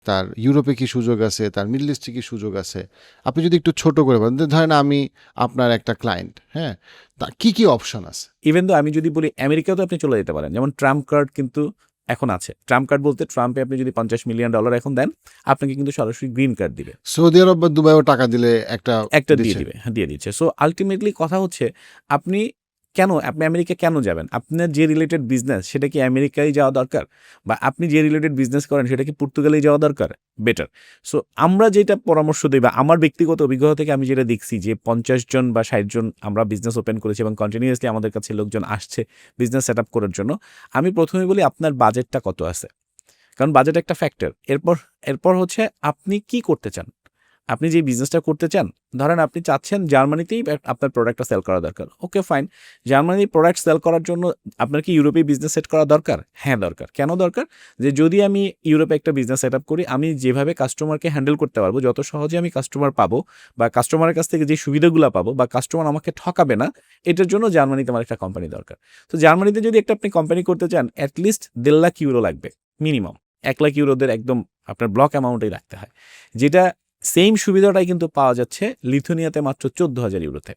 তার ইউরোপে কি সুযোগ আছে, তার মিডল ইস্টে কি সুযোগ আছে, আপনি যদি একটু ছোট করে বলেন, ধরেন আমি আপনার একটা ক্লায়েন্ট, হ্যাঁ, তা কি কি অপশন আছে? ইভেন তো আমি যদি বলি আমেরিকাও তো আপনি চলে যেতে পারেন, যেমন ট্রাম্প কার্ড কিন্তু এখন আছে। ট্রাম্প কার্ড বলতে ট্রাম্পে আপনি যদি $50 মিলিয়ন এখন দেন, আপনাকে কিন্তু সরাসরি গ্রিন কার্ড দিবে, সৌদি আরব বা দুবাইও টাকা দিলে একটা একটা দিয়ে দিচ্ছে। দিবে, হ্যাঁ দিয়ে দিচ্ছে। সো আলটিমেটলি কথা হচ্ছে আপনি আপনি আমেরিকা কেন যাবেন? আপনার যে রিলেটেড বিজনেস সেটা কি আমেরিকায় যাওয়া দরকার? বা আপনি যে রিলেটেড বিজনেস করেন সেটা কি পর্তুগালেই যাওয়া দরকার? বেটার। সো আমরা যেটা পরামর্শ দেই বা আমার ব্যক্তিগত অভিজ্ঞতা থেকে আমি যেটা দেখছি যে 50 জন বা 60 জন আমরা বিজনেস ওপেন করেছি এবং কন্টিনিউয়াসলি আমাদের কাছে লোকজন আসছে বিজনেস সেট আপ করার জন্য। আমি প্রথমে বলি আপনার বাজেটটা কত আছে? কারণ বাজেট একটা ফ্যাক্টর। এরপর এরপর হচ্ছে আপনি কি করতে চান? আপনি যে বিজনেসটা করতে চান, ধরেন আপনি চাচ্ছেন জার্মানিতেই আপনার প্রোডাক্টটা সেল করা দরকার। Okay fine. জার্মানির প্রোডাক্ট সেল করার জন্য আপনার কি ইউরোপে বিজনেস সেট করা দরকার? হ্যাঁ, দরকার। কেন দরকার? যে যদি আমি ইউরোপে একটা বিজনেস সেট আপ করি, আমি যেভাবে কাস্টমারকে হ্যান্ডেল করতে পারবো, যত সহজে আমি কাস্টমার পাবো বা কাস্টমারের কাছ থেকে যে সুবিধাগুলো পাবো বা কাস্টমার আমাকে ঠকাবে না, এটার জন্য জার্মানিতে আমার একটা কোম্পানি দরকার। তো জার্মানিতে যদি একটা আপনি কোম্পানি করতে চান, অ্যাটলিস্ট 1.5 লাখ ইউরো লাগবে মিনিমাম। 1 লাখ ইউরোদের একদম আপনার ব্লক অ্যামাউন্টেই রাখতে হয়, যেটা সেম সুবিধাটাই কিন্তু পাওয়া যাচ্ছে লিথুনিয়াতে মাত্র 14,000 ইউরোতে।